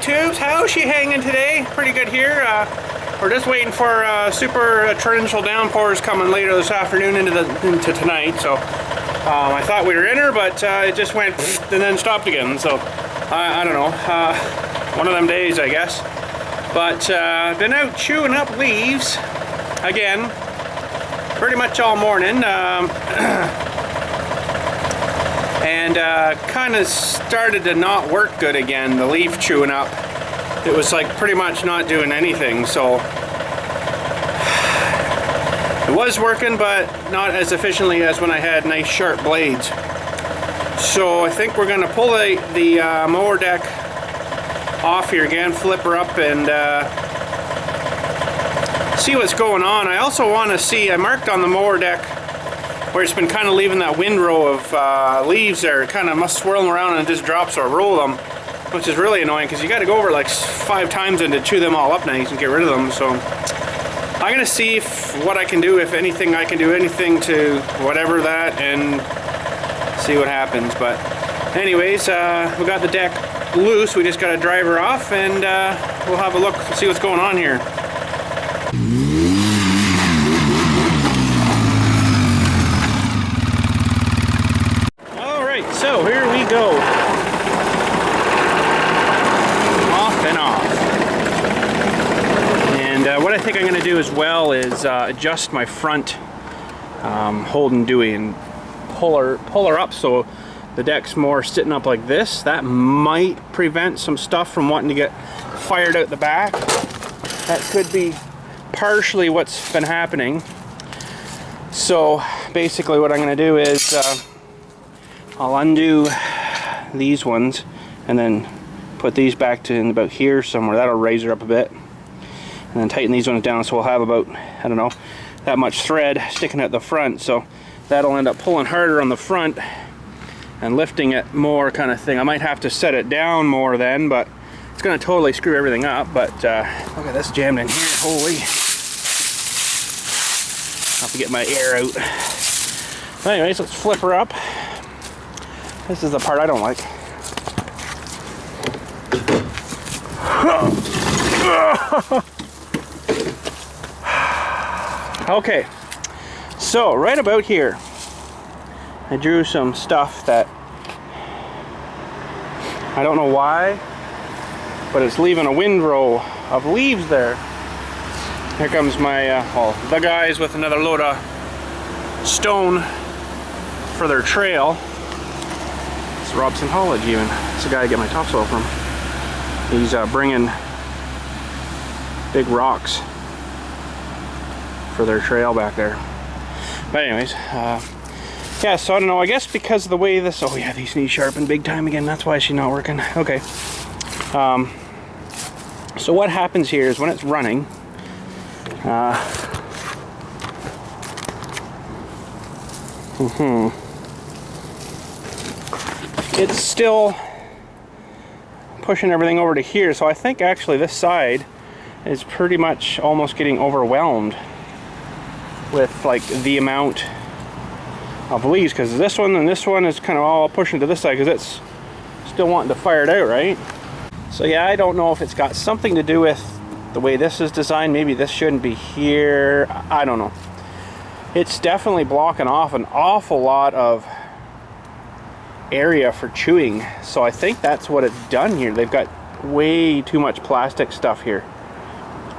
YouTubes, how's she hanging today? Pretty good here. We're just waiting for super torrential downpours coming later this afternoon into tonight. So I thought we were in her, but it just went and then stopped again. So I don't know. One of them days, I guess. But been out chewing up leaves again, pretty much all morning. And kind of started to not work good again, the leaf chewing up. It was like pretty much not doing anything, so it was working, but not as efficiently as when I had nice sharp blades. So I think we're going to pull the mower deck off here again, flip her up, and see what's going on. I also want to see, I marked on the mower deck where it's been kind of leaving that windrow of leaves there. It kind of must swirl them around and just drop, so I roll them, which is really annoying because you got to go over like 5 times and to chew them all up nice and get rid of them. So I'm going to see what I can do, if anything I can do anything to whatever that, and see what happens. But anyways, we got the deck loose. We just got to drive her off, and we'll have a look and see what's going on here. So here we go, off and off. And what I think I'm going to do as well is adjust my front hold and Dewey and pull her up so the deck's more sitting up like this. That might prevent some stuff from wanting to get fired out the back. That could be partially what's been happening. So basically what I'm going to do is I'll undo these ones and then put these back to in about here somewhere. That'll raise her up a bit. And then tighten these ones down so we'll have about, I don't know, that much thread sticking out the front. So that'll end up pulling harder on the front and lifting it more, kind of thing. I might have to set it down more then, but it's going to totally screw everything up. But look at this jammed in here. Holy. I'll have to get my air out. But anyways, let's flip her up. This is the part I don't like. Okay, so right about here, I drew some stuff that I don't know why, but it's leaving a windrow of leaves there. Here comes my, the guys with another load of stone for their trail. Robson College even. It's the guy I get my topsoil from. He's bringing big rocks for their trail back there. But anyways, yeah, so I don't know, I guess because of the way this, oh yeah, these need sharpened big time again, that's why she's not working. Okay. So what happens here is when it's running, it's still pushing everything over to here, so I think actually this side is pretty much almost getting overwhelmed with like the amount of leaves, because this one and this one is kind of all pushing to this side because it's still wanting to fire it out, right? So yeah, I don't know if it's got something to do with the way this is designed. Maybe this shouldn't be here, I don't know. It's definitely blocking off an awful lot of area for chewing, so I think that's what it's done here. They've got way too much plastic stuff here.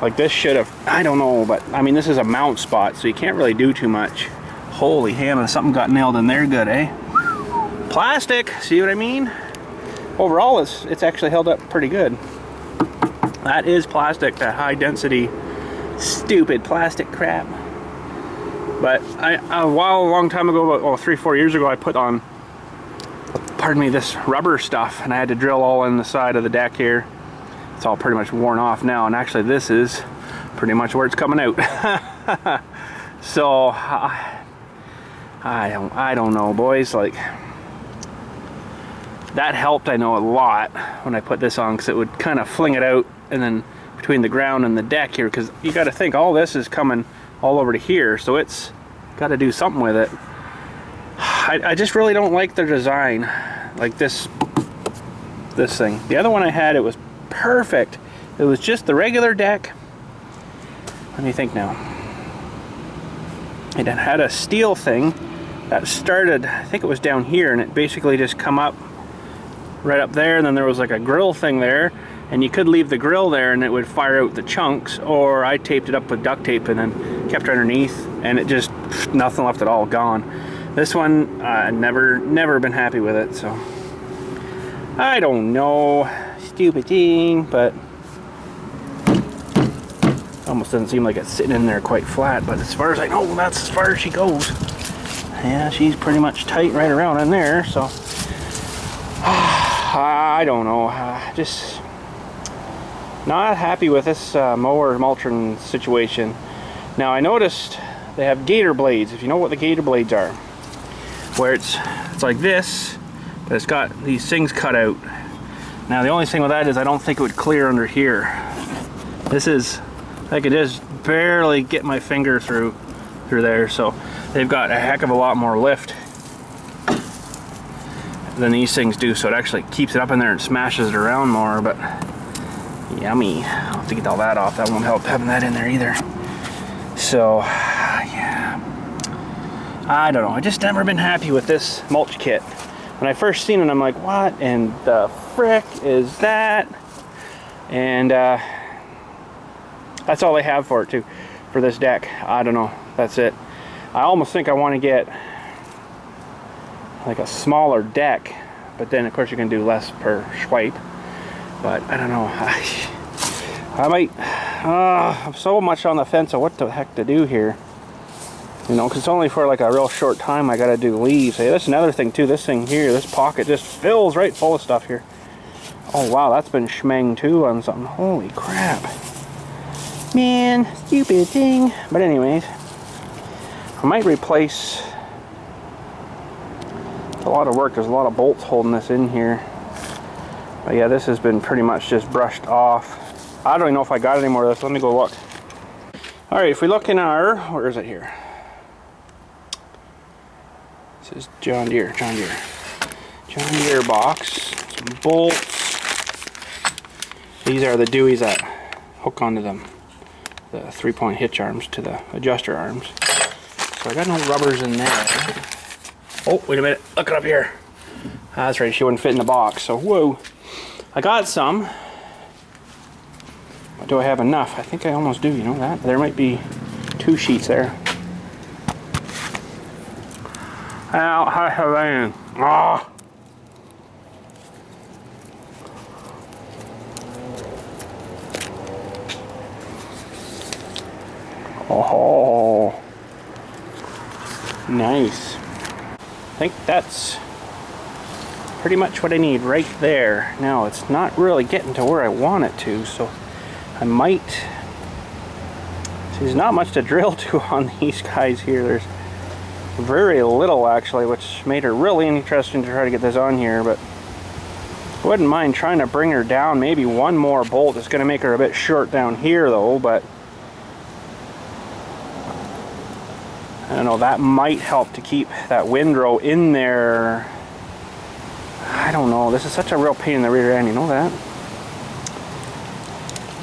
Like this should have, I don't know, but I mean this is a mount spot, so you can't really do too much. Holy Hannah, something got nailed in there good, eh? Plastic, see what I mean? Overall it's actually held up pretty good. That is plastic, that high density stupid plastic crap. But a long time ago, about 3-4 years ago, I put on, pardon me, this rubber stuff, and I had to drill all in the side of the deck here. It's all pretty much worn off now, and actually this is pretty much where it's coming out. So I don't know, boys. Like, that helped, I know, a lot when I put this on, because it would kind of fling it out and then between the ground and the deck here, because you got to think all this is coming all over to here, so it's got to do something with it. I just really don't like their design, like this thing. The other one I had, it was perfect. It was just the regular deck. Let me think now. It had a steel thing that started, I think it was down here, and it basically just come up right up there, and then there was like a grill thing there, and you could leave the grill there and it would fire out the chunks, or I taped it up with duct tape and then kept it underneath, and it just, nothing left at all, gone. This one, never been happy with it, so I don't know, stupid thing, but almost doesn't seem like it's sitting in there quite flat, but as far as I know, that's as far as she goes. Yeah, she's pretty much tight right around in there, so I don't know, just not happy with this mower mulching situation. Now I noticed they have gator blades, if you know what the gator blades are, where it's like this, but it's got these things cut out. Now the only thing with that is I don't think it would clear under here. This is, I could just barely get my finger through there, so they've got a heck of a lot more lift than these things do, so it actually keeps it up in there and smashes it around more, but yummy. I'll have to get all that off. That won't help having that in there either. So yeah, I don't know, I just never been happy with this mulch kit. When I first seen it, I'm like, what in the frick is that? And that's all they have for it too, for this deck. I don't know, that's it. I almost think I want to get like a smaller deck, but then of course you can do less per swipe, but I don't know. I might, I'm so much on the fence of what the heck to do here, you know, because it's only for like a real short time I gotta do leaves. Hey, that's another thing too, this thing here, this pocket just fills right full of stuff here. Oh wow, that's been schmang too on something. Holy crap, man, stupid thing. But anyways, I might replace, a lot of work, there's a lot of bolts holding this in here, but yeah, this has been pretty much just brushed off. I don't even know if I got any more of this. Let me go look. All right, if we look in our, where is it here? This is John Deere box. Some bolts. These are the Deweys that hook onto them, the 3-point hitch arms to the adjuster arms. So I got no rubbers in there. Oh, wait a minute, look it up here. That's right, she wouldn't fit in the box, so whoa. I got some. But do I have enough? I think I almost do, you know that? There might be 2 sheets there. Ow, hi, Helen. Ah. Oh. Nice. I think that's pretty much what I need right there. Now it's not really getting to where I want it to, so I might, see, there's not much to drill to on these guys here. There's very little actually, which made her really interesting to try to get this on here, but I wouldn't mind trying to bring her down. Maybe one more bolt. It's going to make her a bit short down here though, but I don't know, that might help to keep that windrow in there. I don't know, this is such a real pain in the rear end, you know that?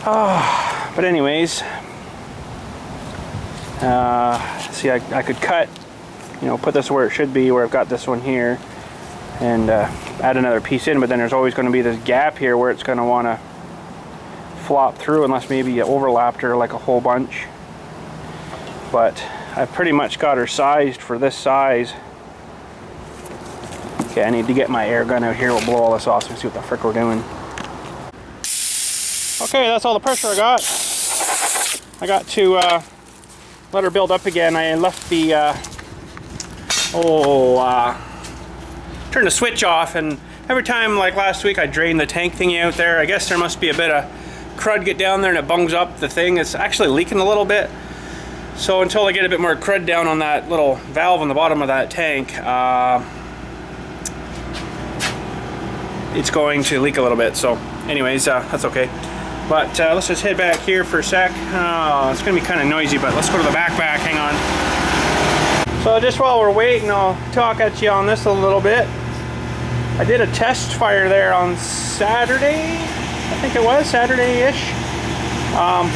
Oh, but anyways, see, I could cut, you know, put this where it should be, where I've got this one here, and add another piece in, but then there's always going to be this gap here where it's going to want to flop through, unless maybe you overlapped her like a whole bunch. But I've pretty much got her sized for this size. Okay, I need to get my air gun out here. We'll blow all this off so we see what the frick we're doing. Okay, that's all the pressure I got. I got to let her build up again. I left the turn the switch off, and every time, like last week, I drained the tank thingy out there. I guess there must be a bit of crud get down there and it bungs up the thing. It's actually leaking a little bit. So until I get a bit more crud down on that little valve on the bottom of that tank, it's going to leak a little bit. So anyways, that's okay. But let's just head back here for a sec. It's gonna be kind of noisy, but let's go to the back, hang on. So just while we're waiting, I'll talk at you on this a little bit. I did a test fire there on Saturday, I think it was, Saturday-ish,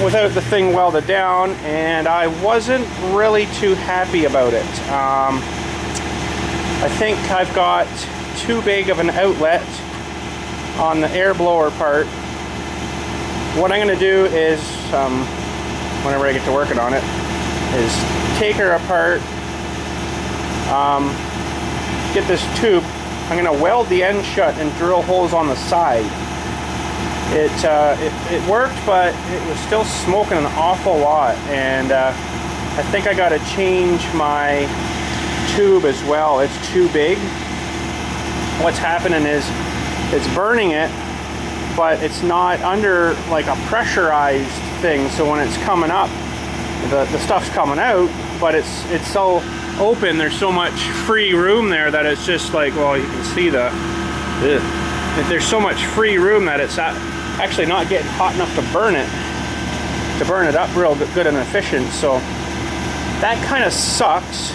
without the thing welded down, and I wasn't really too happy about it. I think I've got too big of an outlet on the air blower part. What I'm going to do is, whenever I get to working on it, is take her apart, get this tube. I'm going to weld the end shut and drill holes on the side. It worked, but it was still smoking an awful lot, and I think I got to change my tube as well. It's too big. What's happening is it's burning it, but it's not under like a pressurized thing, so when it's coming up, the stuff's coming out, but it's so open, there's so much free room there that it's just like, well, you can see there's so much free room that it's actually not getting hot enough to burn it up real good and efficient. So that kind of sucks.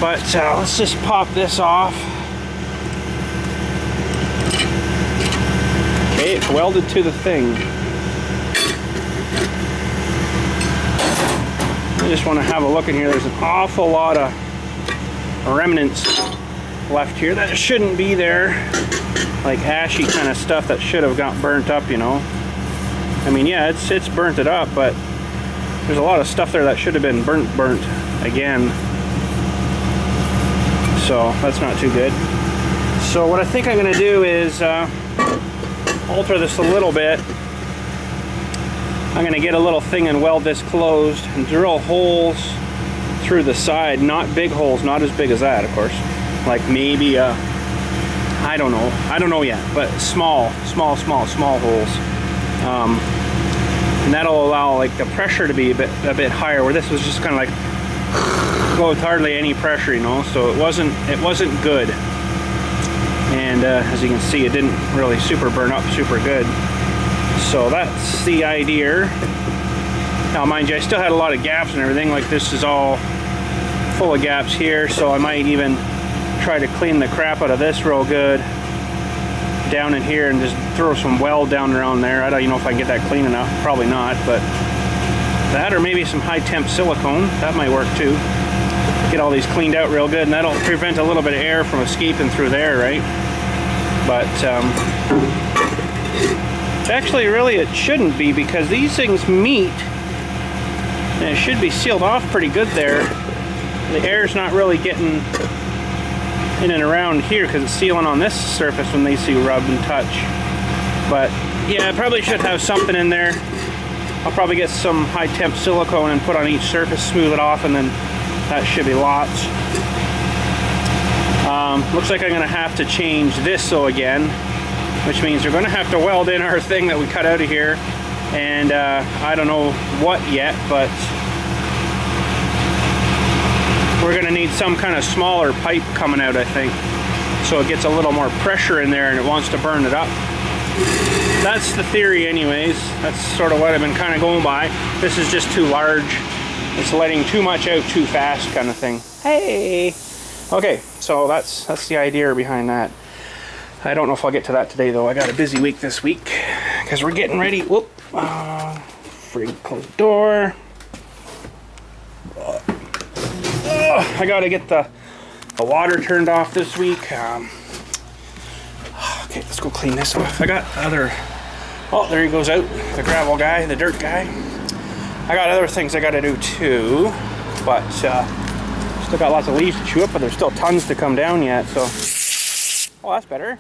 But let's just pop this off. Okay, it's welded to the thing. I just want to have a look in here. There's an awful lot of remnants left here that shouldn't be there, like ashy kind of stuff that should have got burnt up, you know. I mean, yeah, it's burnt it up, but there's a lot of stuff there that should have been burnt again. So that's not too good. So what I think I'm going to do is alter this a little bit. I'm going to get a little thing and weld this closed and drill holes through the side. Not big holes, not as big as that, of course. Like maybe I don't know yet, but small holes. And that'll allow like the pressure to be a bit higher, where this was just kind of like with hardly any pressure, you know. So it wasn't good. And as you can see, it didn't really super burn up super good. So that's the idea. Now mind you, I still had a lot of gaps and everything. Like this is all full of gaps here, so I might even try to clean the crap out of this real good down in here and just throw some weld down around there. I don't even know if I can get that clean enough. Probably not, but that or maybe some high temp silicone. That might work too. Get all these cleaned out real good, and that'll prevent a little bit of air from escaping through there, right? But actually really it shouldn't be, because these things meet and it should be sealed off pretty good there. The air's not really getting in and around here because it's sealing on this surface when they see rub and touch. But yeah, I probably should have something in there. I'll probably get some high temp silicone and put on each surface, smooth it off, and then that should be lots. Looks like I'm going to have to change this again, which means we're going to have to weld in our thing that we cut out of here, and I don't know what yet, but we're going to need some kind of smaller pipe coming out, I think, so it gets a little more pressure in there and it wants to burn it up. That's the theory anyways. That's sort of what I've been kind of going by. This is just too large. It's letting too much out too fast kind of thing. Hey! Okay, so that's the idea behind that. I don't know if I'll get to that today though. I got a busy week this week because we're getting ready. Whoop! Close the door. I got to get the water turned off this week. Okay, let's go clean this off. I got other. Oh, there he goes out. The gravel guy, the dirt guy. I got other things I got to do too, but still got lots of leaves to chew up, but there's still tons to come down yet. So, oh, that's better.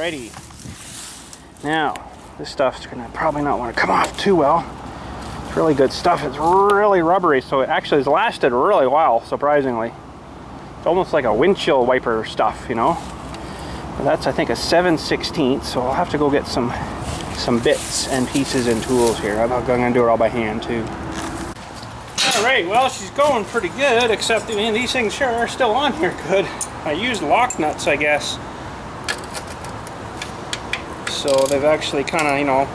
Alrighty. Now, this stuff's gonna probably not want to come off too well. It's really good stuff. It's really rubbery, so it actually has lasted a really while, surprisingly. It's almost like a windshield wiper stuff, you know. But that's, I think, a 7/16, so I'll have to go get some bits and pieces and tools here. I'm gonna do it all by hand too. Alright, well, she's going pretty good, except, I mean, these things sure are still on here good. I used lock nuts, I guess. So they've actually kind of, you know,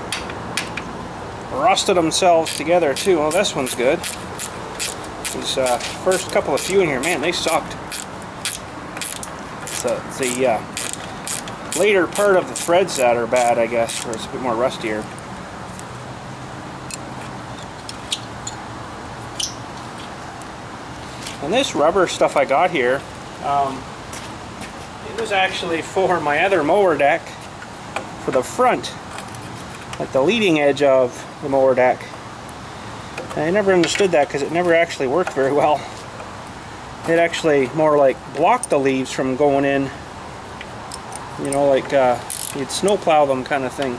rusted themselves together too. Well, this one's good. These first couple of few in here, man, they sucked. So it's the later part of the threads that are bad, I guess, where it's a bit more rustier. And this rubber stuff I got here, it was actually for my other mower deck, for the front, like the leading edge of the mower deck. And I never understood that because it never actually worked very well. It actually more like blocked the leaves from going in, you know, like you'd snowplow them kind of thing.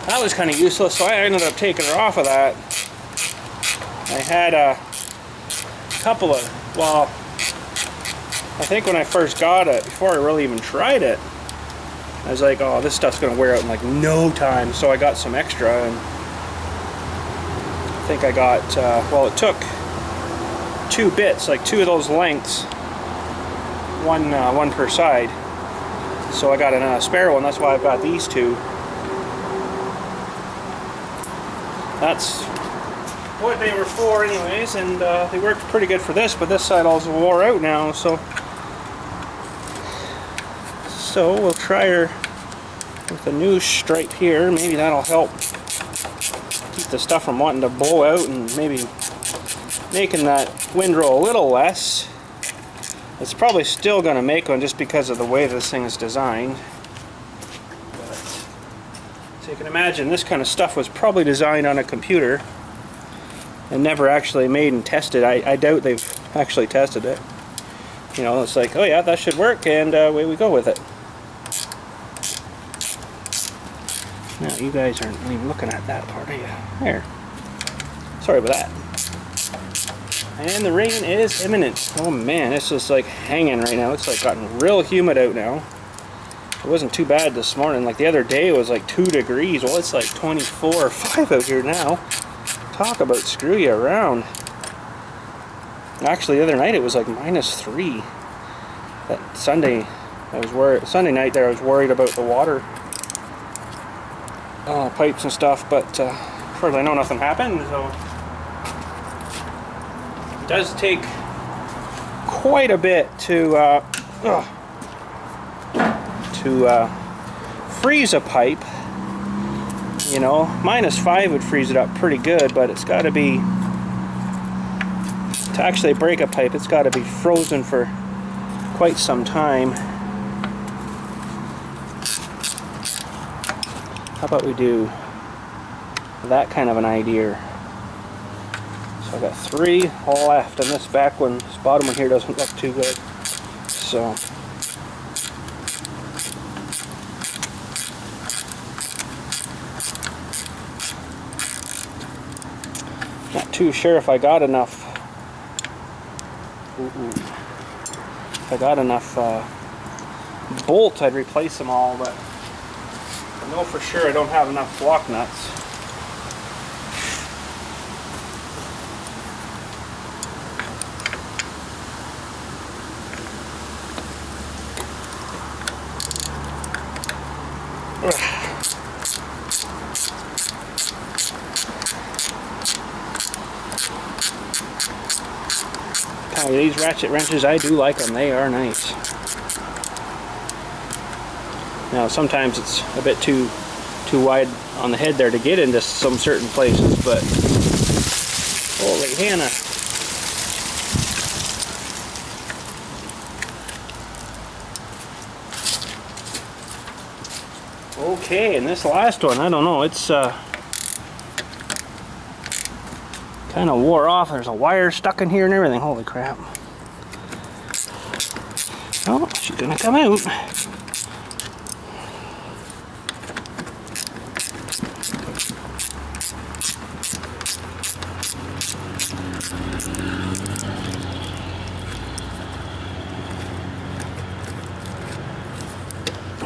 That was kind of useless, so I ended up taking her off of that. I had a couple of, well, I think when I first got it, before I really even tried it, I was like, oh, this stuff's gonna wear out in like no time, so I got some extra, and I think I got, well, it took 2 bits, like 2 of those lengths, one per side, so I got a spare one. That's why I've got these 2. That's what they were for anyways, and they worked pretty good for this, but this side also wore out now, so we'll try her with a new stripe here. Maybe that'll help keep the stuff from wanting to blow out and maybe making that windrow a little less. It's probably still going to make one just because of the way this thing is designed. But, so you can imagine this kind of stuff was probably designed on a computer and never actually made and tested. I doubt they've actually tested it. You know, it's like, oh yeah, that should work, and away we go with it. Now, you guys aren't even looking at that part, are you? There. Sorry about that. And the rain is imminent. Oh man, it's just like hanging right now. It's like gotten real humid out now. It wasn't too bad this morning. Like the other day it was like 2 degrees. Well, it's like 24 or 5 out here now. Talk about screw you around. Actually, the other night it was like -3. That Sunday, Sunday night there I was worried about the water pipes and stuff, but as far as I know, nothing happened. So it does take quite a bit to freeze a pipe. You know, -5 would freeze it up pretty good, but it's got to be, to actually break a pipe, it's got to be frozen for quite some time. How about we do that kind of an idea? So I've got 3 all left, and this back one, this bottom one here doesn't look too good. So not too sure if I got enough. If I got enough bolts, I'd replace them all, but I know for sure I don't have enough block nuts. These ratchet wrenches, I do like them. They are nice. Now sometimes it's a bit too wide on the head there to get into some certain places, but holy Hannah. Okay, and this last one, I don't know, it's kind of wore off. There's a wire stuck in here and everything. Holy crap. Oh, she's gonna come out.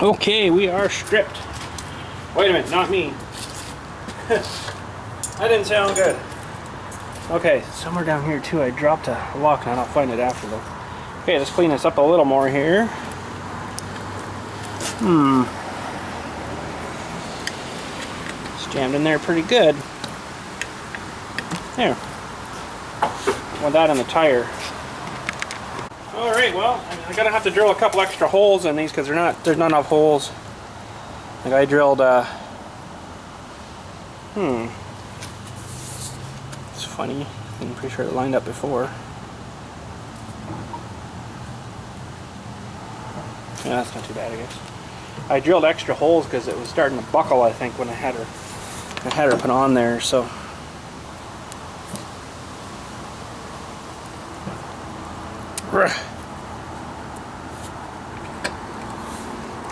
Okay, we are stripped. Wait a minute, not me. That didn't sound good. Okay, somewhere down here too I dropped a lock nut. I'll find it after though. Okay, let's clean this up a little more here. It's jammed in there pretty good. There. Want that in the tire. Alright, well, I'm gonna have to drill a couple extra holes in these because there's not enough holes. Like I drilled it's funny. I'm pretty sure it lined up before. Yeah, that's not too bad, I guess. I drilled extra holes because it was starting to buckle, I think, when I had her put on there, so.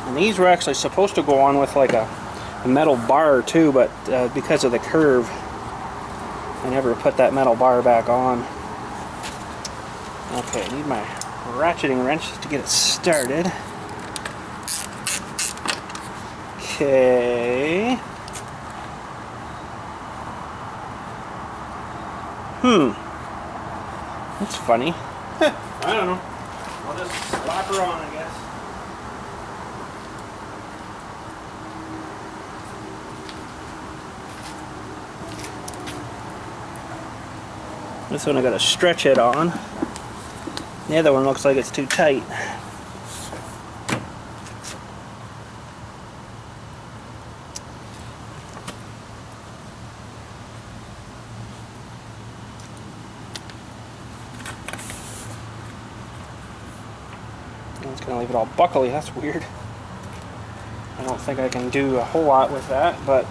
And these were actually supposed to go on with like a metal bar too, but because of the curve, I never put that metal bar back on. Okay, I need my ratcheting wrench to get it started. Okay. That's funny. I don't know. I'll just slap her on, I guess. This one I gotta stretch it on. The other one looks like it's too tight. It's gonna leave it all buckly. That's weird. I don't think I can do a whole lot with that, but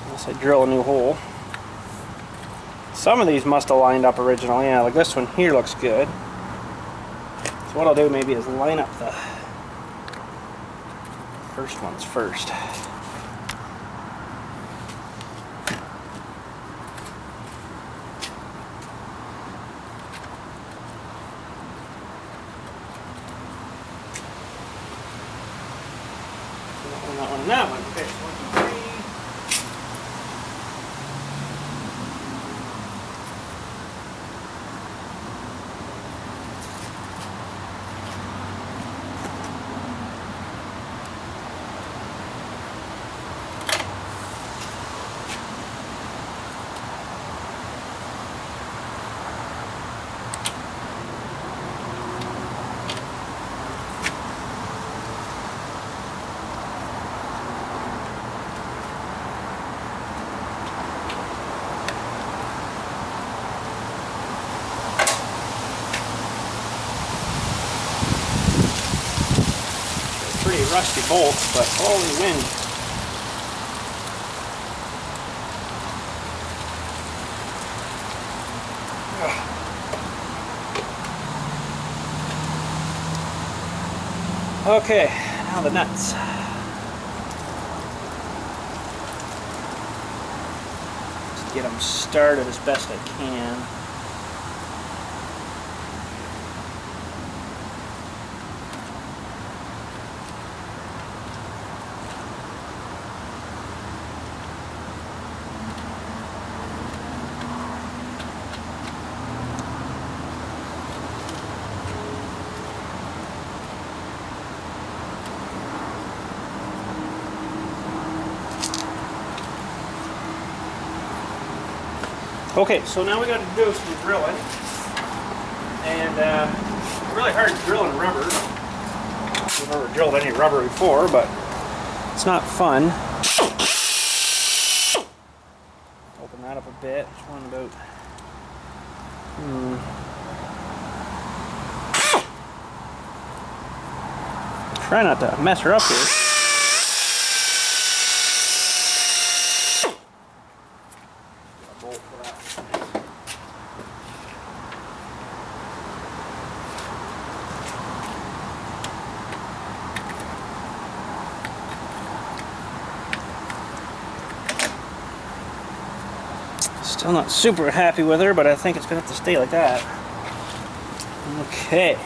unless I drill a new hole. Some of these must have lined up originally. Yeah, like this one here looks good. So what I'll do maybe is line up the first ones first. That one. Okay, 1, 2, rusty bolts, but holy wind. Okay, now the nuts. Just get them started as best I can. Okay, so now we got to do some drilling, and really hard drilling rubber. I've never drilled any rubber before, but it's not fun. Open that up a bit. Just one about. Try not to mess her up here. Still not super happy with her, but I think it's gonna have to stay like that. Okay.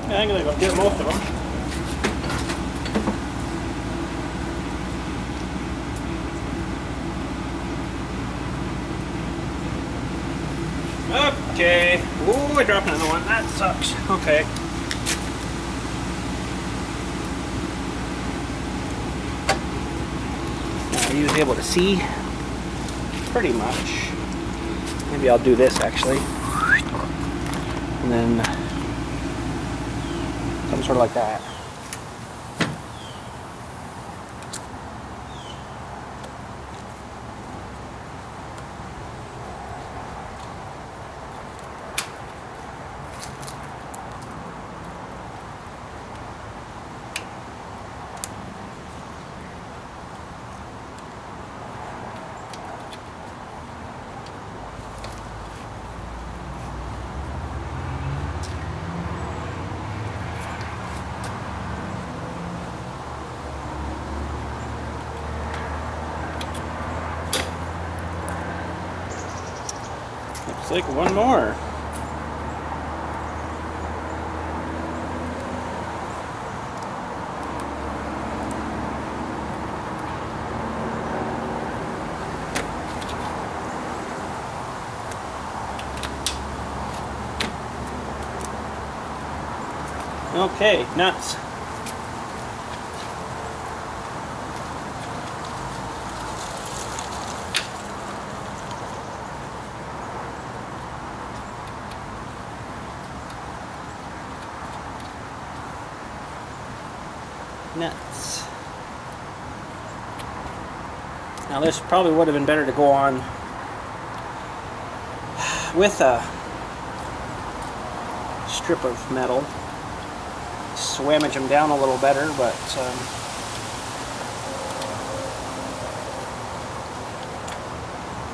I think I'm going to get most of them. Okay. Ooh, I dropped another one. That sucks. Okay. Now you was able to see pretty much. Maybe I'll do this actually. And then something sort of like that. Looks like one more. Okay, nuts. Nuts. Now this probably would have been better to go on with a strip of metal. Swamage them down a little better, but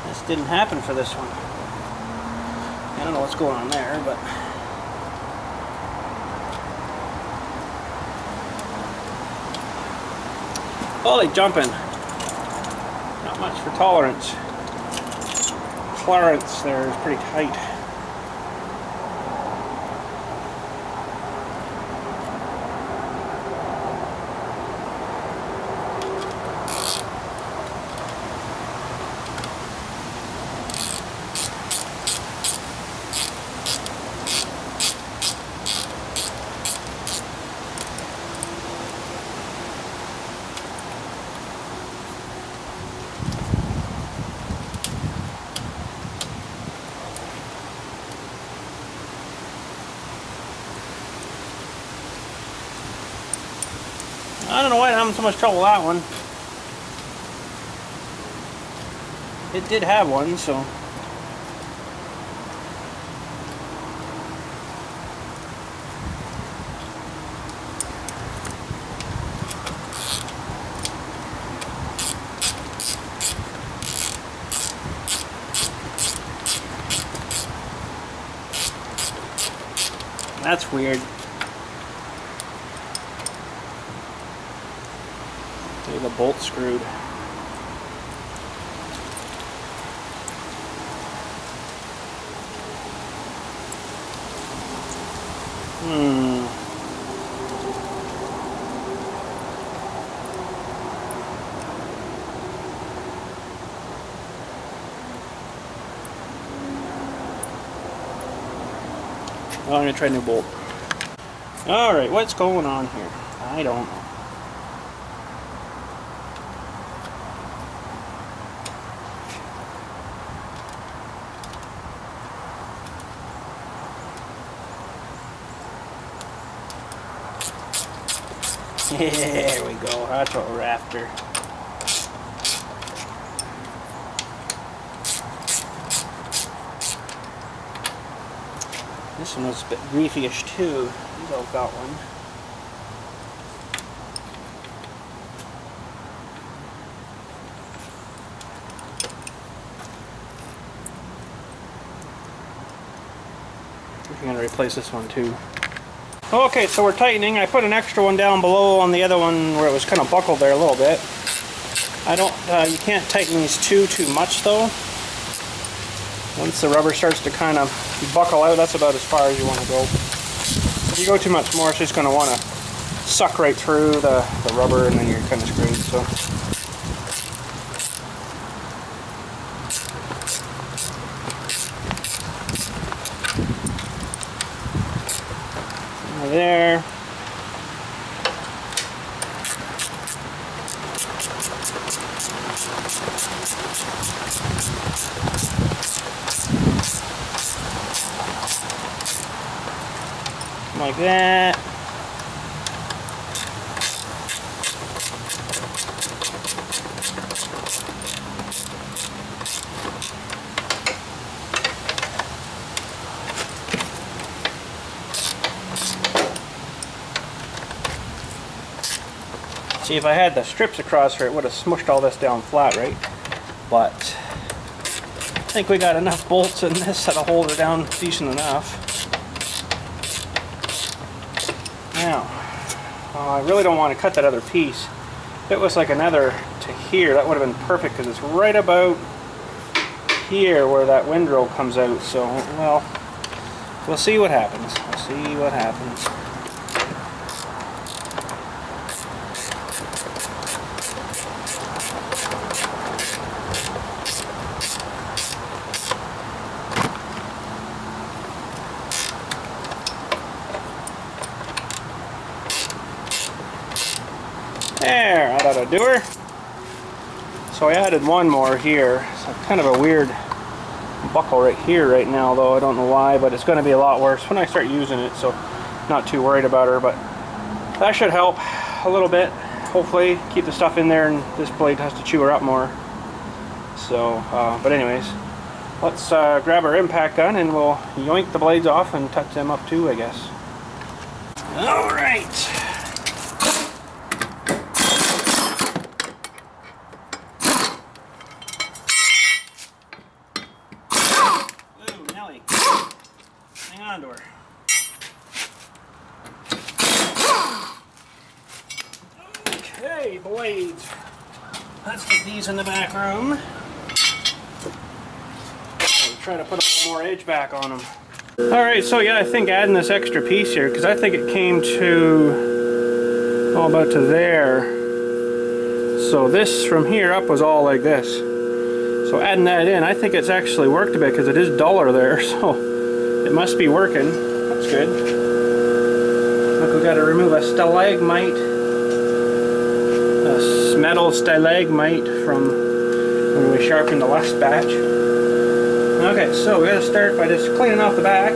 this didn't happen for this one. I don't know what's going on there, but holy jumping. Not much for tolerance. Clearance there is pretty tight. I don't know why I'm having so much trouble with that one. It did have one, so. That's weird. The bolt screwed. Well, I'm gonna try a new bolt. All right, what's going on here? I don't know. There we go, that's what we're after. This one was a bit greasy-ish too. These all got one. I'm going to replace this one too. Okay, so we're tightening. I put an extra one down below on the other one where it was kind of buckled there a little bit. I don't, you can't tighten these too much though. Once the rubber starts to kind of buckle out, that's about as far as you want to go. If you go too much more, it's just going to want to suck right through the rubber, and then you're kind of screwed. So. There. Like that. See, if I had the strips across here, it would have smushed all this down flat, right? But I think we got enough bolts in this that'll hold her down decent enough. Now, I really don't want to cut that other piece. If it was like another to here, that would have been perfect because it's right about here where that windrow comes out. So, well, we'll see what happens. We'll see what happens. There, that ought to do her. So I added one more here. So kind of a weird buckle right here right now, though I don't know why, but it's going to be a lot worse when I start using it, so not too worried about her, but that should help a little bit. Hopefully keep the stuff in there, and this blade has to chew her up more. So, but anyways, let's grab our impact gun and we'll yoink the blades off and touch them up too, I guess. Alright. Hang on to her. Okay, blades. Let's get these in the back room. I'll try to put a little more edge back on them. Alright, so yeah, I think adding this extra piece here, because I think it came to about to there. So this from here up was all like this. So adding that in, I think it's actually worked a bit because it is duller there, so it must be working. That's good. Look, we got to remove a stalagmite, a metal stalagmite from when we sharpened the last batch. Okay, so we got to start by just cleaning off the back.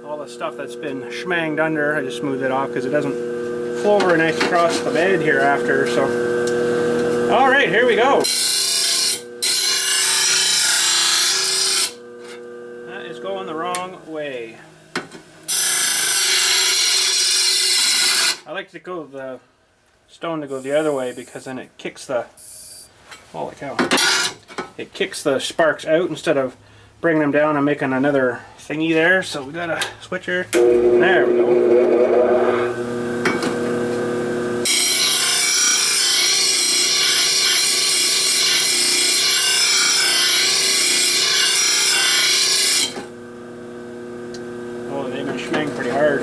All the stuff that's been schmanged under, I just smoothed it off because it doesn't flow very nice across the bed here after. So, all right, here we go. Going the wrong way. I like to go the stone to go the other way because then it kicks the, holy cow, it kicks the sparks out instead of bringing them down and making another thingy there. So we got a switcher. There we go. They've been schmang pretty hard.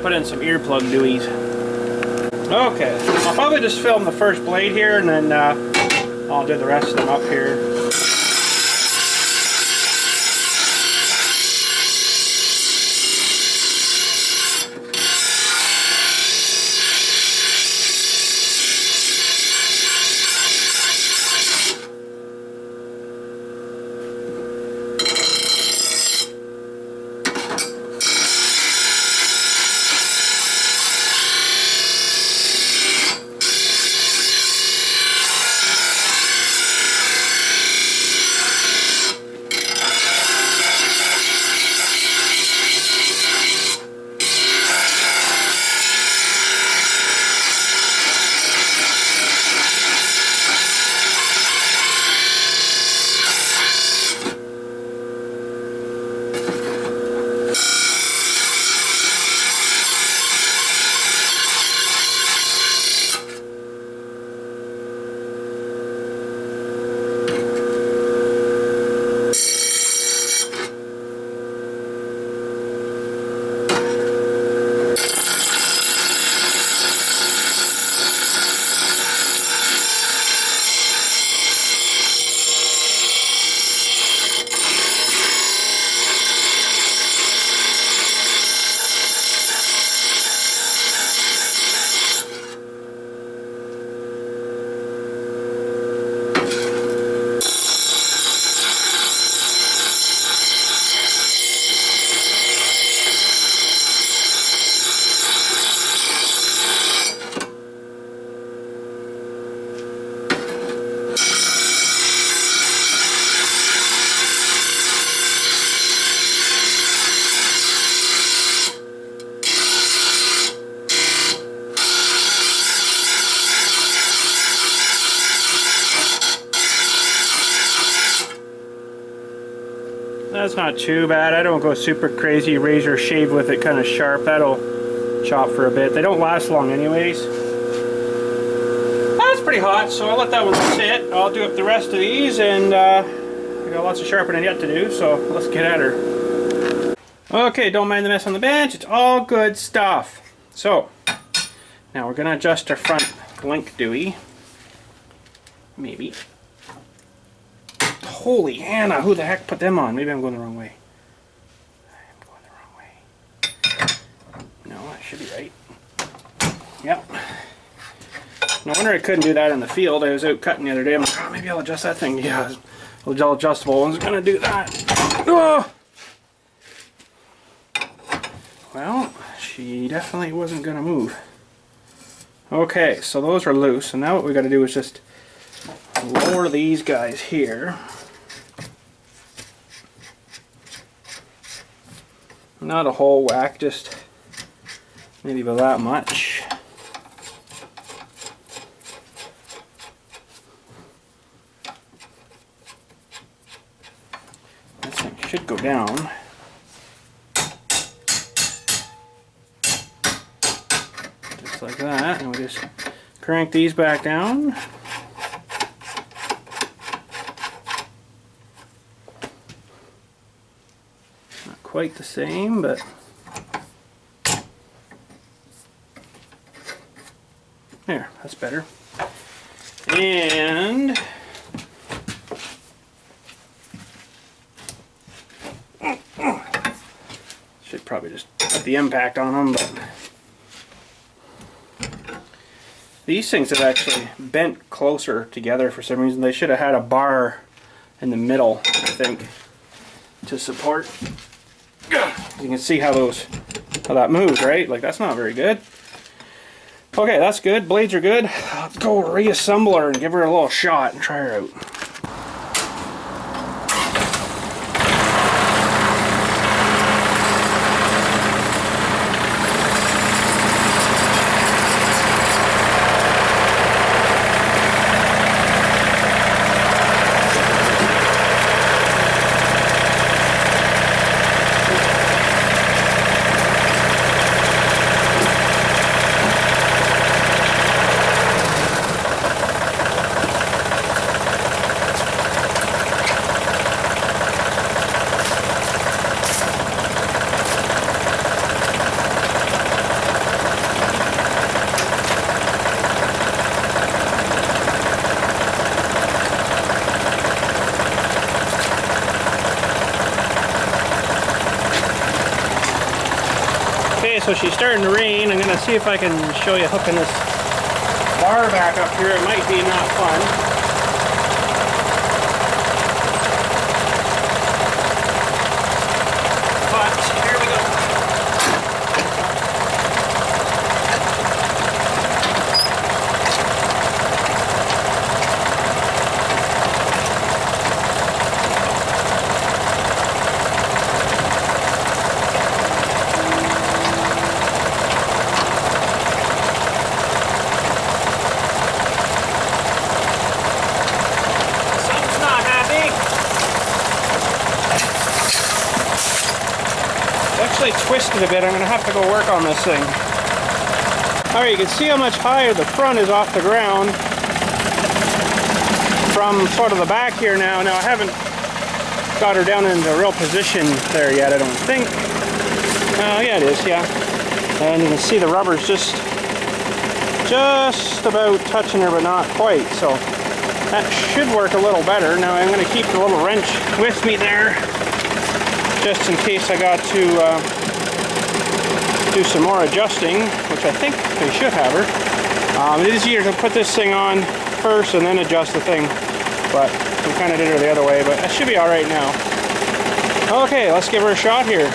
put in some earplug dewies. Okay, I'll probably just film the first blade here, and then I'll do the rest of them up here. That's not too bad. I don't go super crazy razor shave with it kind of sharp. That'll chop for a bit. They don't last long anyways. That's pretty hot, so I'll let that one sit. I'll do up the rest of these, and I got lots of sharpening yet to do, so let's get at her. Okay, don't mind the mess on the bench. It's all good stuff. So, now we're going to adjust our front link dewey. Maybe. Holy Hannah, who the heck put them on? Maybe I'm going the wrong way. I'm going the wrong way. No, that should be right. Yep. No wonder I couldn't do that in the field. I was out cutting the other day. I'm like, oh, maybe I'll adjust that thing. Yeah, the little adjustable one's going to do that. Oh! Well, she definitely wasn't going to move. Okay, so those are loose. And now what we got to do is just lower these guys here. Not a whole whack, just maybe about that much. This thing should go down. Just like that, and we just crank these back down. Quite the same, but there, that's better. And should probably just put the impact on them, but these things have actually bent closer together for some reason. They should have had a bar in the middle, I think, to support. You can see how that moves, right? Like, that's not very good. Okay, that's good. Blades are good. Let's go reassemble her and give her a little shot and try her out. so she's starting to rain. I'm gonna see if I can show you hooking this bar back up here. It might be not fun. Twisted a bit. I'm gonna have to go work on this thing. Alright, you can see how much higher the front is off the ground from sort of the back here now. Now I haven't got her down into a real position there yet, I don't think. Yeah, it is, yeah. And you can see the rubber's just about touching her, but not quite. So that should work a little better. Now I'm gonna keep the little wrench with me there, just in case I got to do some more adjusting, which I think I should have her. It is easier to put this thing on first and then adjust the thing, but we kind of did her the other way, but that should be all right now. Okay, let's give her a shot here.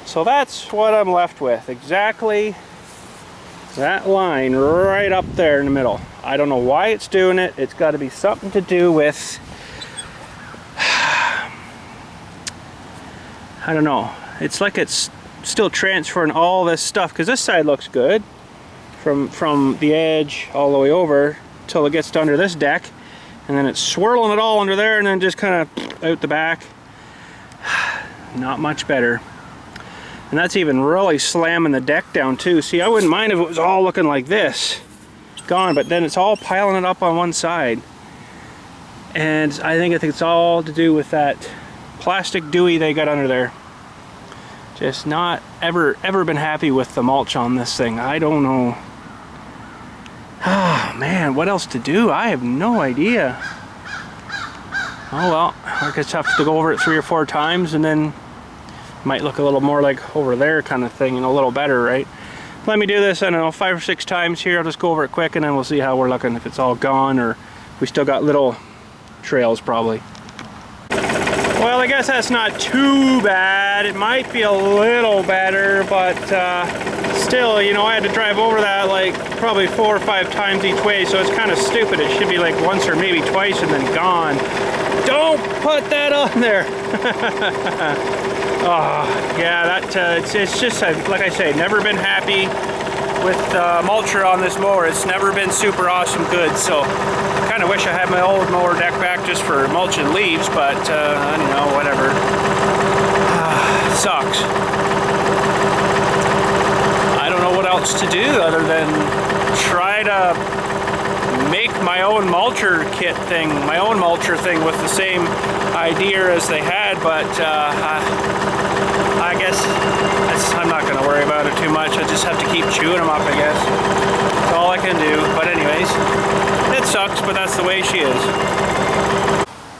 So that's what I'm left with, exactly that line right up there in the middle. I don't know why it's doing it. It's got to be something to do with, I don't know. It's like it's still transferring all this stuff, because this side looks good from the edge all the way over till it gets to under this deck, and then it's swirling it all under there and then just kind of out the back. Not much better. And that's even really slamming the deck down too. See, I wouldn't mind if it was all looking like this, gone, but then it's all piling it up on one side. And I think it's all to do with that plastic dewey they got under there. Just not ever been happy with the mulch on this thing. I don't know. Oh man, what else to do? I have no idea. Oh well, I just have to go over it 3 or 4 times and then it might look a little more like over there kind of thing and a little better, right? Let me do this, I don't know, 5 or 6 times here. I'll just go over it quick and then we'll see how we're looking, if it's all gone or if we still got little trails probably. Well, I guess that's not too bad. It might be a little better, but still, you know, I had to drive over that like probably 4 or 5 times each way, so it's kind of stupid. It should be like once or maybe twice and then gone. Don't put that on there. Oh, yeah, that it's just, like I say, never been happy with mulcher on this mower. It's never been super awesome good, so I kind of wish I had my old mower deck back just for mulching leaves, but I don't know, whatever. Sucks. I don't know what else to do other than try to make my own mulcher kit thing, my own mulcher thing with the same idea as they had, but I guess I'm not going to worry about it too much. I just have to keep chewing them up, I guess. That's all I can do. But anyways, it sucks, but that's the way she is.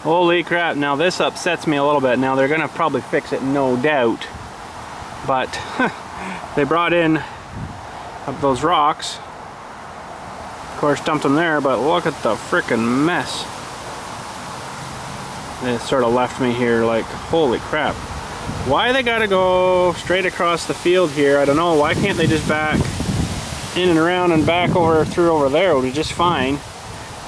Holy crap, now this upsets me a little bit. Now they're going to probably fix it, no doubt. But they brought in those rocks. Of course, dumped them there, but look at the frickin' mess. It sort of left me here like, holy crap. Why they gotta go straight across the field here, I don't know. Why can't they just back in and around and back over through over there? It would be just fine.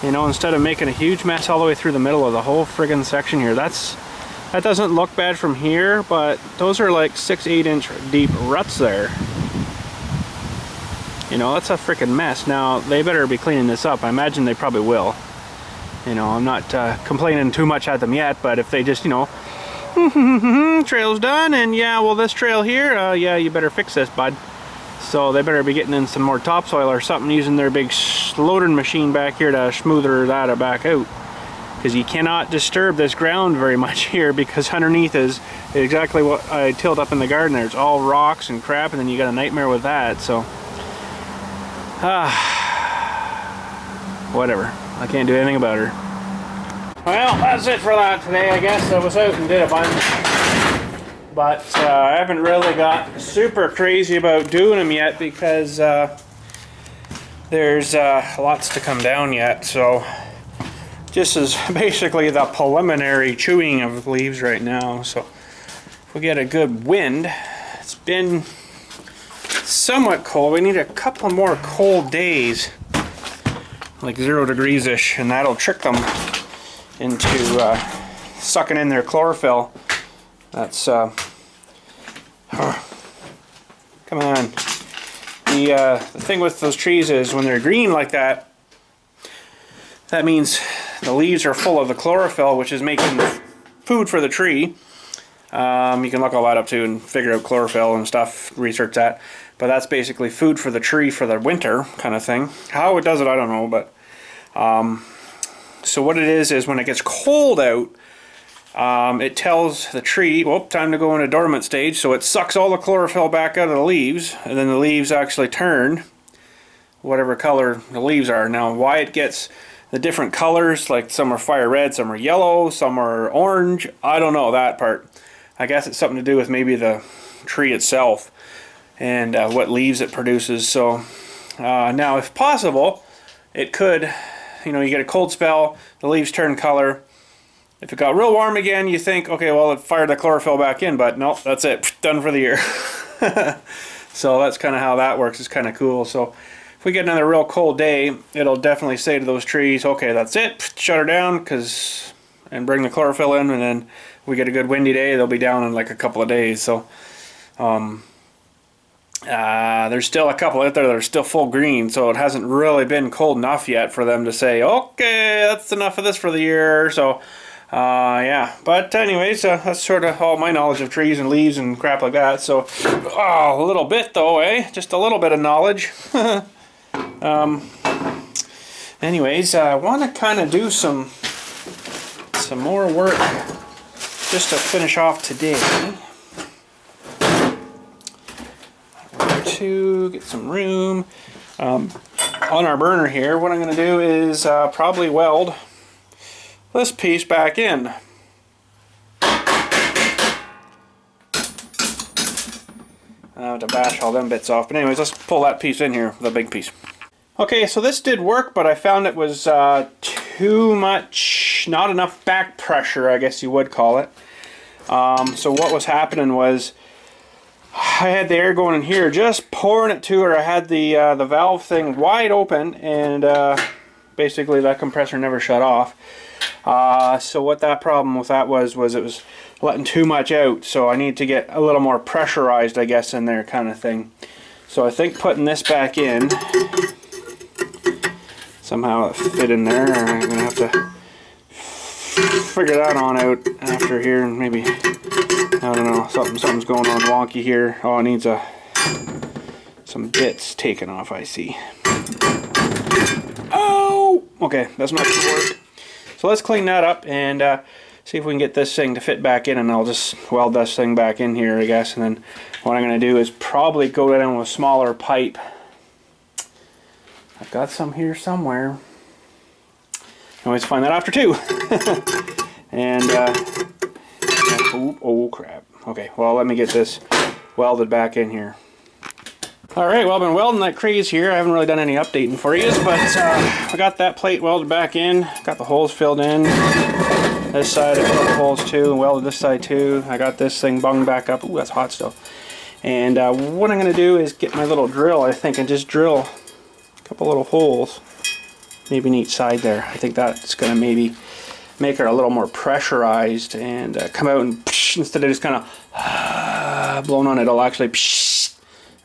You know, instead of making a huge mess all the way through the middle of the whole friggin' section here. That doesn't look bad from here, but those are like 6-8 inch deep ruts there. You know, that's a freaking mess. Now, they better be cleaning this up. I imagine they probably will. You know, I'm not complaining too much at them yet, but if they just, you know, trail's done, and yeah, well, this trail here, yeah, you better fix this, bud. So they better be getting in some more topsoil or something, using their big loading machine back here to smoother that back out. Because you cannot disturb this ground very much here, because underneath is exactly what I tilled up in the garden there. It's all rocks and crap, and then you got a nightmare with that, so... whatever. I can't do anything about her. Well, that's it for that today, I guess. I was out and did a bunch. But I haven't really got super crazy about doing them yet, because there's lots to come down yet. So this is basically the preliminary chewing of leaves right now. So if we get a good wind, it's been somewhat cold. We need a couple more cold days, like 0 degrees-ish, and that'll trick them into sucking in their chlorophyll. That's come on. The thing with those trees is when they're green like that, that means the leaves are full of the chlorophyll, which is making food for the tree. You can look all that up too and figure out chlorophyll and stuff, research that. But that's basically food for the tree for the winter kind of thing. How it does it, I don't know, but so what it is when it gets cold out, it tells the tree, well, time to go into dormant stage, so it sucks all the chlorophyll back out of the leaves, and then the leaves actually turn whatever color the leaves are. Now, why it gets the different colors, like some are fire red, some are yellow, some are orange, I don't know that part. I guess it's something to do with maybe the tree itself and what leaves it produces. So now, if possible, it could, you know, you get a cold spell, the leaves turn color. If it got real warm again, you think, okay, well, it fired the chlorophyll back in, but no, that's it, done for the year. So that's kind of how that works. It's kind of cool. So if we get another real cold day, it'll definitely say to those trees, okay, that's it, shut her down, and bring the chlorophyll in, and then we get a good windy day, they'll be down in like a couple of days. So There's still a couple out there that are still full green, so it hasn't really been cold enough yet for them to say, okay, that's enough of this for the year. So yeah, but anyways, that's sort of all my knowledge of trees and leaves and crap like that. So a little bit though, just a little bit of knowledge. Anyways, I want to kind of do some more work just to finish off today. To get some room on our burner here. What I'm going to do is probably weld this piece back in. To bash all them bits off. But anyways, let's pull that piece in here, the big piece. Okay, so this did work, but I found it was too much, not enough back pressure, I guess you would call it. So what was happening was I had the air going in here, just pouring it to her. I had the valve thing wide open, and basically that compressor never shut off. So what that problem with that was it was letting too much out. So I need to get a little more pressurized, I guess, in there, kind of thing. So I think putting this back in, somehow it fit in there. I'm gonna have to figure that on out after here, and maybe, I don't know, something's going on wonky here. Oh, it needs some bits taken off, I see. Oh! Okay, that's not gonna work. So let's clean that up and see if we can get this thing to fit back in, and I'll just weld this thing back in here, I guess. And then what I'm gonna do is probably go down with a smaller pipe. I've got some here somewhere. Always find that after too. And oh crap. Okay, well, let me get this welded back in here. Alright, well, I've been welding that craze here. I haven't really done any updating for you, but I got that plate welded back in. Got the holes filled in. This side I filled the holes too, and welded this side too. I got this thing bunged back up. Ooh, that's hot still. And what I'm going to do is get my little drill, I think, and just drill a couple little holes, maybe in each side there. I think that's going to maybe make her a little more pressurized and come out and instead of just kind of blowing on it, it'll actually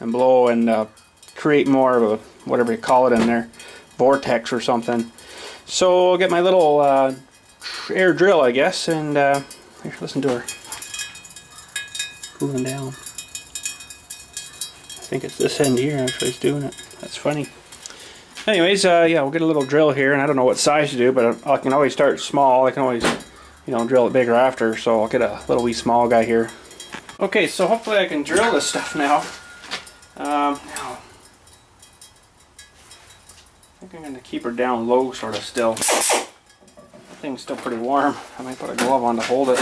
and blow and create more of a, whatever you call it in there, vortex or something. So I'll get my little air drill, I guess, and here, listen to her cooling down. I think it's this end here actually is doing it. That's funny. Anyways, yeah, we'll get a little drill here, and I don't know what size to do, but I can always start small. I can always, you know, drill it bigger after, so I'll get a little wee small guy here. Okay, so hopefully I can drill this stuff now. Now, I think I'm going to keep her down low sort of still. The thing's still pretty warm. I might put a glove on to hold it.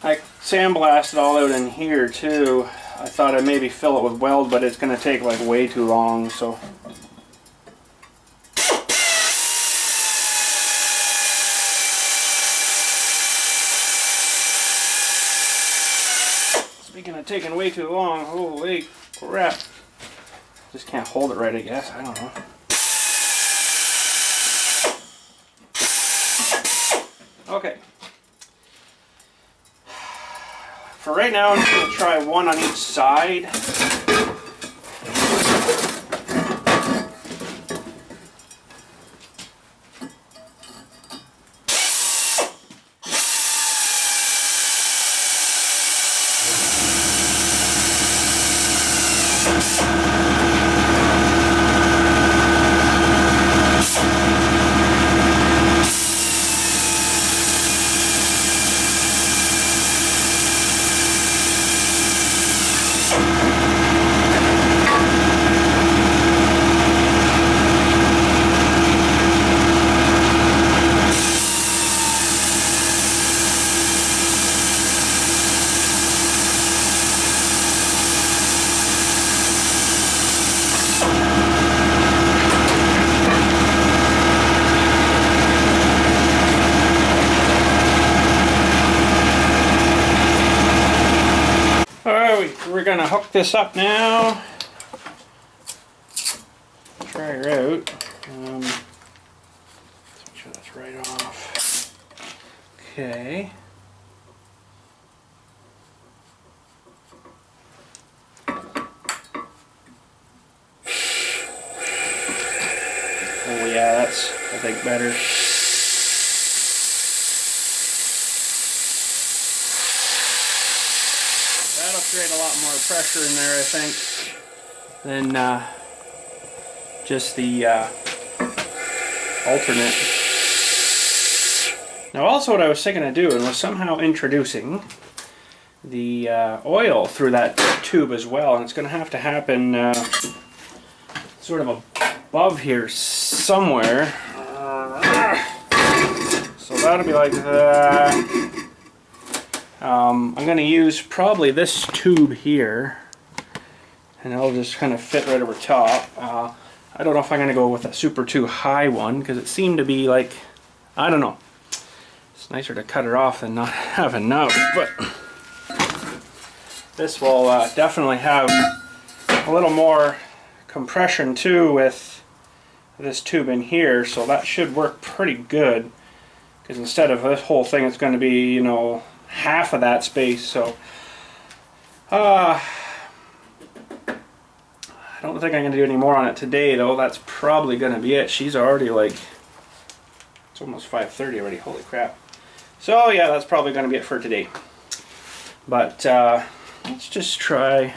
I sandblasted all out in here too. I thought I'd maybe fill it with weld, but it's going to take like way too long, so. Speaking of taking way too long, holy crap. Just can't hold it right, I guess. I don't know. Okay. For right now, I'm just going to try one on each side. We're going to hook this up now. Try her out. Let's make sure that's right off. Okay. I think, better. That'll create a lot more pressure in there, I think, than just the alternate. Now also what I was thinking of doing was somehow introducing the oil through that tube as well, and it's going to happen sort of above here somewhere. So that'll be like that. I'm going to use probably this tube here, and it'll just kind of fit right over top. I don't know if I'm going to go with a super too high one, because it seemed to be like, I don't know. It's nicer to cut it off than not have enough, but this will definitely have a little more compression too with this tube in here, so that should work pretty good, because instead of this whole thing, it's going to be, you know, half of that space. So I don't think I'm going to do any more on it today, though. That's probably going to be it. She's already like, it's almost 5:30 already, holy crap. So yeah, that's probably going to be it for today. But let's just try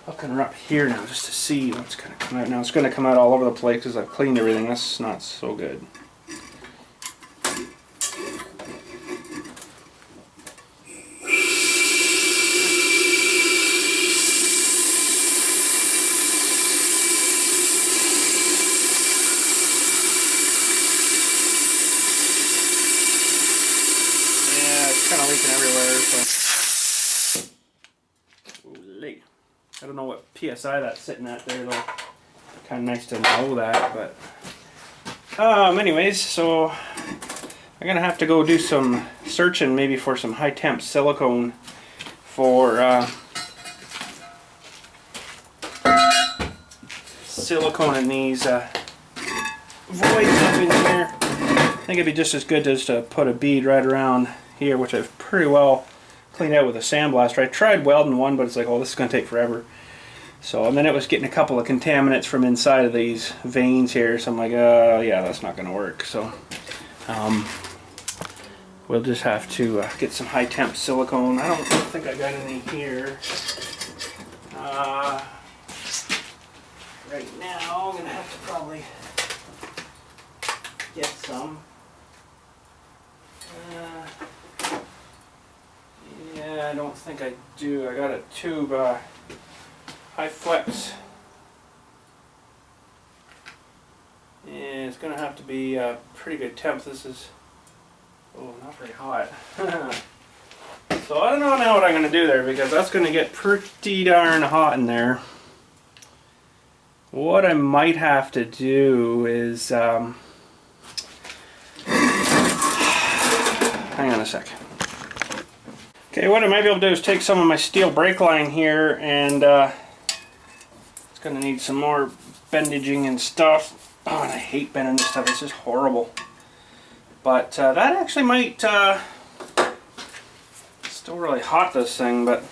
hooking her up here now, just to see what's going to come out. Now it's going to come out all over the place because I've cleaned everything. That's not so good. Kind of leaking everywhere, so holy. I don't know what PSI that's sitting at there, though. Kind of nice to know that, but anyways, so I'm gonna have to go do some searching, maybe for some high temp silicone for silicone in these voids up in here. I think it'd be just as good just to put a bead right around here, which I've pretty well cleaned out with a sandblaster. I tried welding one, but it's like, oh, this is going to take forever. So, and then it was getting a couple of contaminants from inside of these veins here, so I'm like, yeah, that's not going to work. So we'll just have to get some high temp silicone. I don't think I got any here. Right now, I'm going to have to probably get some. Yeah, I don't think I do. I got a tube, high flex. Yeah, it's going to have to be a pretty good temp. This is, oh, not very hot. So I don't know now what I'm going to do there, because that's going to get pretty darn hot in there. What I might have to do is, hang on a sec. Okay, what I might be able to do is take some of my steel brake line here, and it's going to need some more bandaging and stuff. Oh, and I hate bending this stuff, it's just horrible. But that actually might, it's still really hot, this thing, but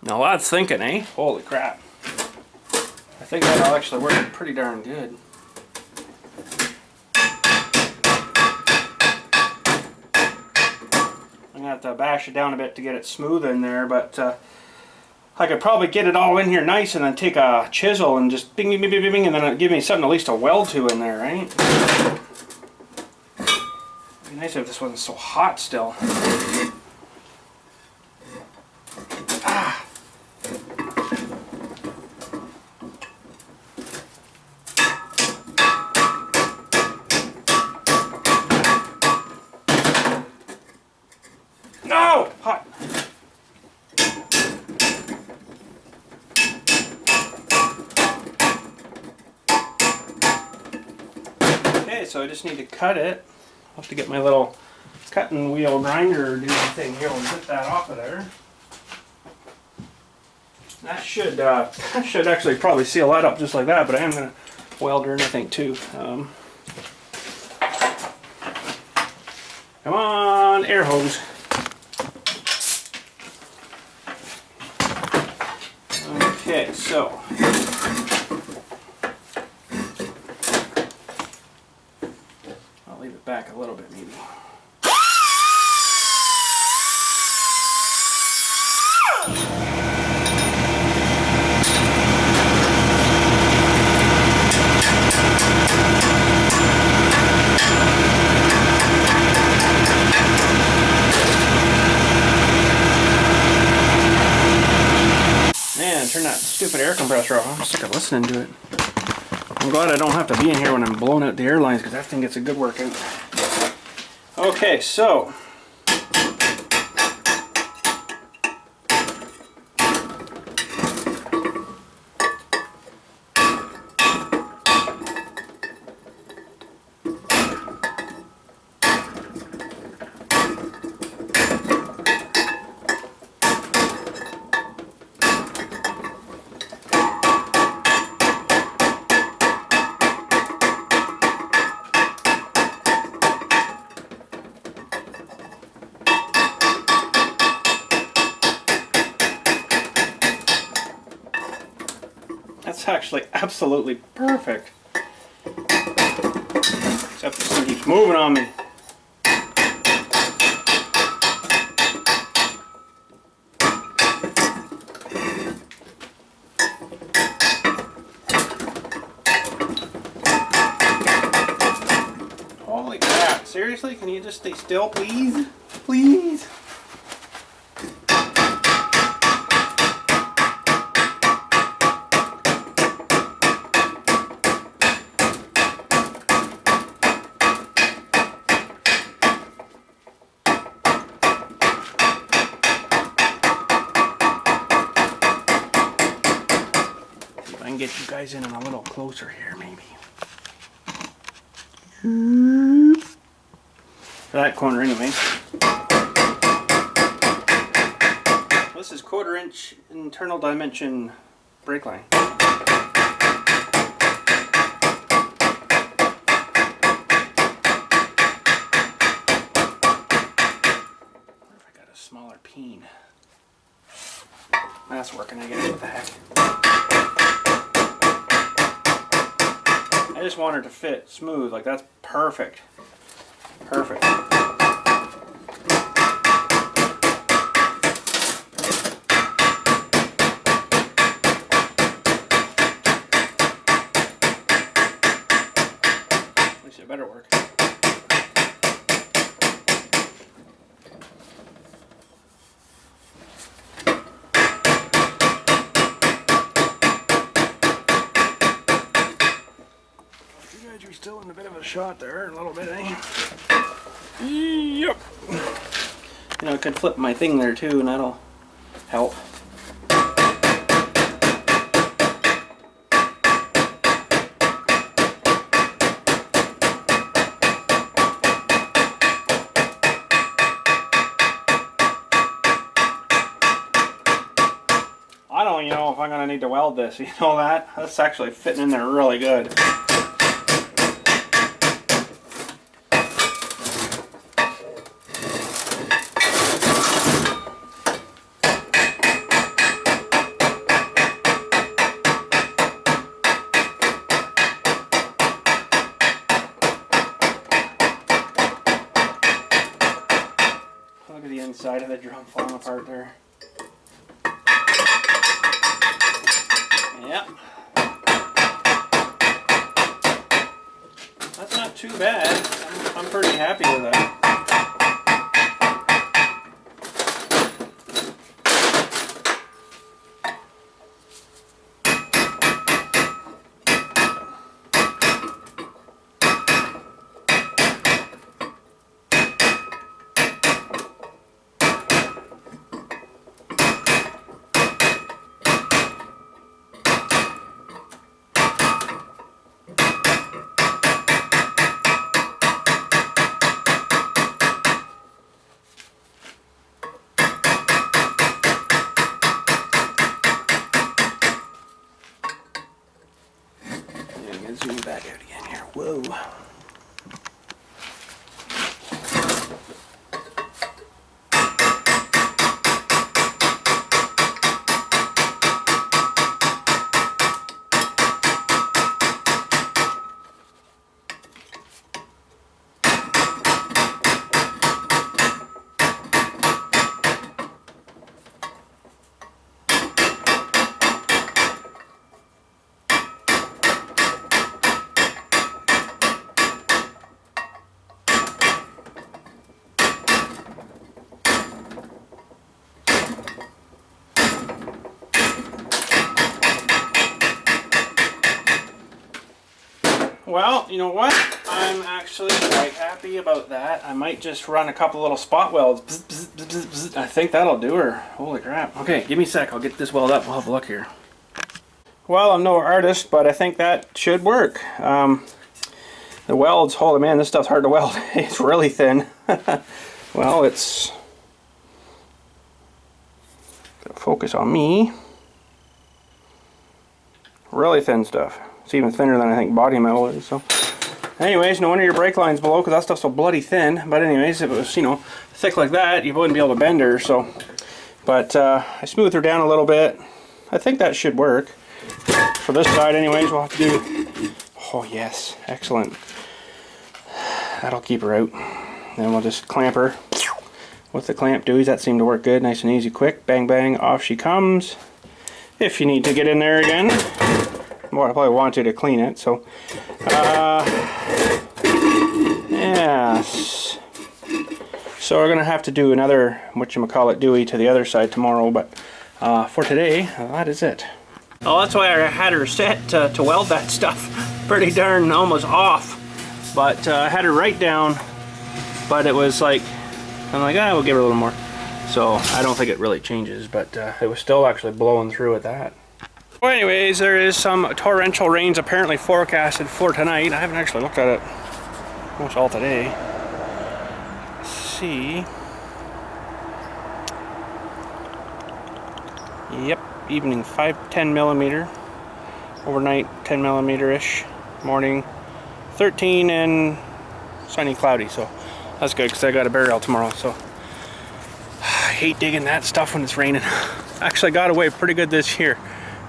now that's thinking, eh? Holy crap. I think that'll actually work pretty darn good. I'm going to have to bash it down a bit to get it smooth in there, but I could probably get it all in here nice and then take a chisel and just bing, bing, bing, bing, bing, and then it'll give me something at least to weld to in there, right? It'd be nice if this wasn't so hot still. No! Hot! Okay, so I just need to cut it. I'll have to get my little cutting wheel grinder doing thing here and get that off of there. That should actually probably seal that up just like that, but I am going to weld her in, I think, too. Come on, air hose. Okay, so I'll leave it back a little bit maybe. Man, turn that stupid air compressor off. I'm sick of listening to it. I'm glad I don't have to be in here when I'm blowing out the air lines because that thing gets a good workout. Okay, so that's actually absolutely perfect. Except this thing keeps moving on me. Holy crap, seriously? Can you just stay still, please? Please? I can get you guys in a little closer here, maybe. For that corner, anyway. This is 1/4 inch internal dimension brake line. What if I got a smaller peen? That's working, I guess. What the heck? I just want her to fit smooth, like that's perfect. Perfect. At least it better work. You're still in a bit of a shot there, a little bit, eh? Yep. You know, I could flip my thing there too, and that'll help. I don't even know if I'm gonna need to weld this. You know that? That's actually fitting in there really good. Look at the inside of the drum falling apart there. Yep. That's not too bad. I'm pretty happy with that. Zoom back out again here. Whoa. Well, you know what? I'm actually quite happy about that. I might just run a couple little spot welds. Bzz, bzz, bzz, bzz, bzz. I think that'll do her. Holy crap. Okay, give me a sec. I'll get this weld up. We'll have a look here. Well, I'm no artist, but I think that should work. The welds, holy man, this stuff's hard to weld. It's really thin. Well, it's... focus on me. Really thin stuff. It's even thinner than I think body metal is. So, anyways, no wonder your brake line's below because that stuff's so bloody thin. But anyways, if it was, you know, thick like that, you wouldn't be able to bend her. So, but I smoothed her down a little bit. I think that should work. For this side, anyways, we'll have to do. Oh yes, excellent. That'll keep her out. Then we'll just clamp her with the clamp doolies. That seemed to work good, nice and easy, quick. Bang bang, off she comes. If you need to get in there again. Well, I probably want to clean it, so yes. So we're gonna have to do another whatchamacallit dewey to the other side tomorrow, but for today, that is it. Oh, that's why I had her set to weld that stuff pretty darn almost off, but I had her right down, but it was like, I'm like, we'll give her a little more. So I don't think it really changes, but it was still actually blowing through at that. Well, anyways, there is some torrential rains apparently forecasted for tonight. I haven't actually looked at it almost all today. Let's see. Yep, evening 10 millimeter. Overnight 10 millimeter-ish. Morning 13 and sunny cloudy. So that's good because I got a burial tomorrow. So I hate digging that stuff when it's raining. Actually got away pretty good this year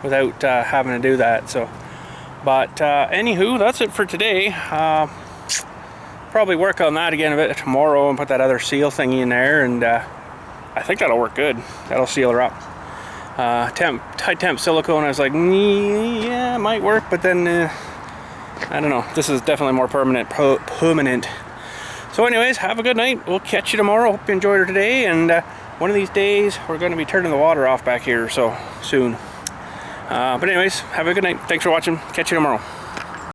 without having to do that. So, but anywho, that's it for today. Probably work on that again a bit tomorrow and put that other seal thingy in there, and I think that'll work good. That'll seal her up. High temp silicone, I was like, yeah, it might work, but then I don't know. This is definitely more permanent. So anyways, have a good night. We'll catch you tomorrow. Hope you enjoyed her today, and one of these days we're going to be turning the water off back here so soon. But anyways, have a good night. Thanks for watching. Catch you tomorrow.